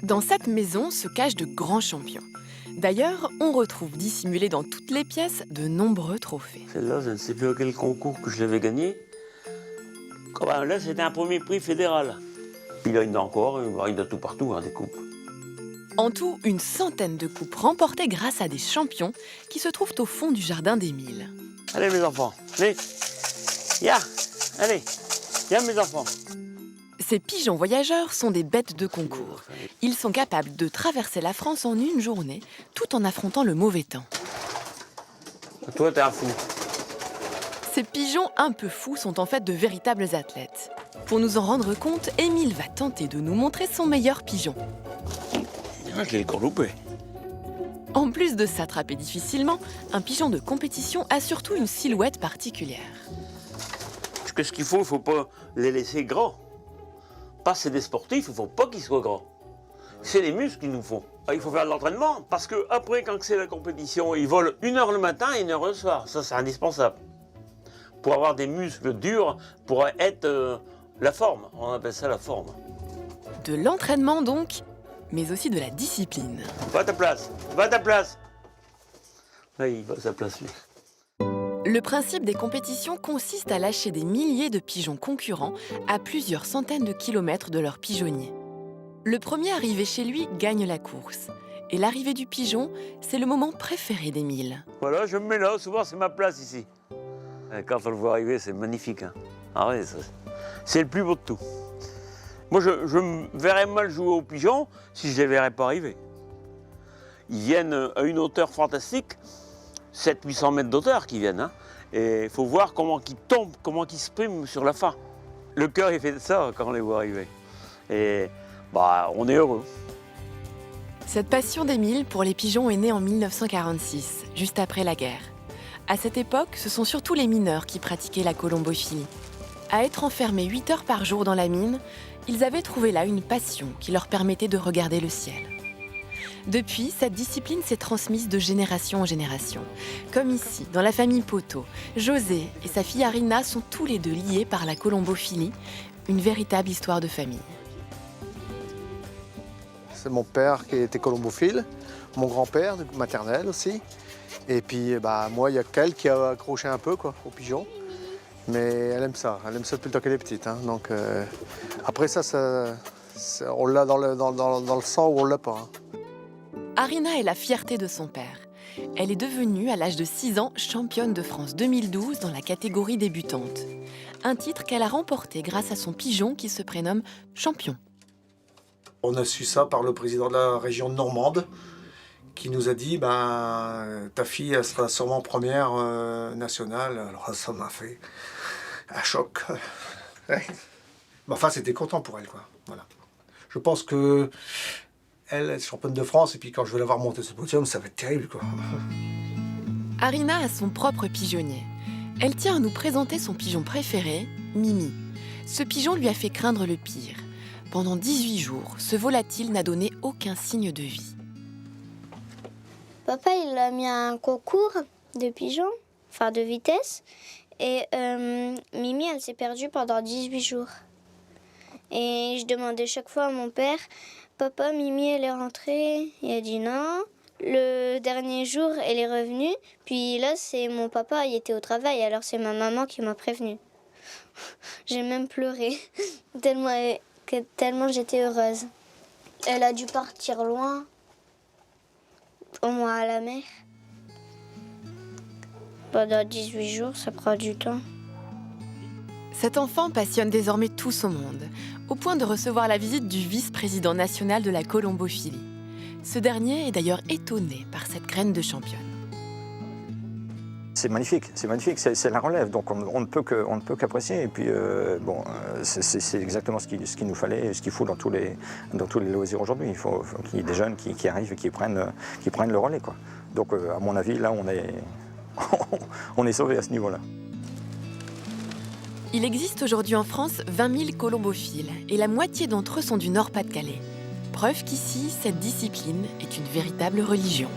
Dans cette maison se cachent de grands champions. D'ailleurs, on retrouve dissimulés dans toutes les pièces de nombreux trophées. Celle-là, je ne sais plus à quel concours que je l'avais gagné. Là, c'était un premier prix fédéral. Puis là, il y en a encore, il y en a tout partout, des coupes. En tout, une centaine de coupes remportées grâce à des champions qui se trouvent au fond du jardin d'Émile. Allez, mes enfants, allez, allez, mes enfants. Ces pigeons voyageurs sont des bêtes de concours. Ils sont capables de traverser la France en une journée, tout en affrontant le mauvais temps. Toi, t'es un fou. Ces pigeons un peu fous sont en fait de véritables athlètes. Pour nous en rendre compte, Émile va tenter de nous montrer son meilleur pigeon. Je l'ai encore loupé. En plus de s'attraper difficilement, un pigeon de compétition a surtout une silhouette particulière. Qu'est-ce qu'il faut? Il ne faut pas les laisser grands. C'est des sportifs, il ne faut pas qu'ils soient grands. C'est les muscles qu'il nous faut. Il faut faire de l'entraînement, parce qu'après, quand c'est la compétition, ils volent 1 heure le matin et 1 heure le soir. Ça, c'est indispensable. Pour avoir des muscles durs, pour être la forme. On appelle ça la forme. De l'entraînement donc, mais aussi de la discipline. Va à ta place, va à ta place. Là, il va à sa place, lui. Le principe des compétitions consiste à lâcher des milliers de pigeons concurrents à plusieurs centaines de kilomètres de leur pigeonnier. Le premier arrivé chez lui gagne la course. Et l'arrivée du pigeon, c'est le moment préféré d'Émile. Voilà, je me mets là, souvent c'est ma place ici. Et quand on le voit arriver, c'est magnifique. Ah ouais, c'est le plus beau de tout. Moi, je me verrais mal jouer aux pigeons si je ne les verrais pas arriver. Ils viennent à une hauteur fantastique, 700-800 mètres d'auteur qu'ils viennent. Et il faut voir comment ils tombent, comment ils se priment sur la fin. Le cœur, il fait de ça quand on les voit arriver. Et on est heureux. Cette passion d'Émile pour les pigeons est née en 1946, juste après la guerre. À cette époque, ce sont surtout les mineurs qui pratiquaient la colombophilie. À être enfermés 8 heures par jour dans la mine, ils avaient trouvé là une passion qui leur permettait de regarder le ciel. Depuis, cette discipline s'est transmise de génération en génération. Comme ici, dans la famille Poteau, José et sa fille Arina sont tous les deux liés par la colombophilie, une véritable histoire de famille. C'est mon père qui était colombophile, mon grand-père, maternel aussi. Et puis moi, il y a qu'elle qui a accroché un peu aux pigeons. Mais elle aime ça depuis le temps qu'elle est petite. Donc après ça, on l'a dans le sang ou on l'a pas. Arina est la fierté de son père. Elle est devenue, à l'âge de 6 ans, championne de France 2012 dans la catégorie débutante. Un titre qu'elle a remporté grâce à son pigeon qui se prénomme Champion. On a su ça par le président de la région normande qui nous a dit ta fille elle sera sûrement première nationale. Alors ça m'a fait un choc. Ouais. Mais enfin, c'était content pour elle, Voilà. Je pense que elle est championne de France et puis quand je vais la voir monter ce podium, ça va être terrible, Arina a son propre pigeonnier. Elle tient à nous présenter son pigeon préféré, Mimi. Ce pigeon lui a fait craindre le pire. Pendant 18 jours, ce volatile n'a donné aucun signe de vie. Papa, il a mis un concours de pigeons, de vitesse. Et Mimi, elle s'est perdue pendant 18 jours. Et je demandais chaque fois à mon père, papa, Mimi, elle est rentrée. Il a dit non. Le dernier jour, elle est revenue. Puis là, c'est mon papa, il était au travail. Alors c'est ma maman qui m'a prévenue. J'ai même pleuré, tellement j'étais heureuse. Elle a dû partir loin, au moins à la mer. Pendant 18 jours, ça prend du temps. Cet enfant passionne désormais tout son monde, au point de recevoir la visite du vice-président national de la colombophilie. Ce dernier est d'ailleurs étonné par cette graine de championne. C'est magnifique, c'est la relève, donc on ne peut qu'apprécier. Et puis c'est exactement ce qu'il nous fallait, ce qu'il faut dans tous les loisirs aujourd'hui. Il faut qu'il y ait des jeunes qui arrivent et qui prennent le relais, Donc à mon avis, là, on est sauvés à ce niveau-là. Il existe aujourd'hui en France 20 000 colombophiles et la moitié d'entre eux sont du Nord-Pas-de-Calais. Preuve qu'ici, cette discipline est une véritable religion.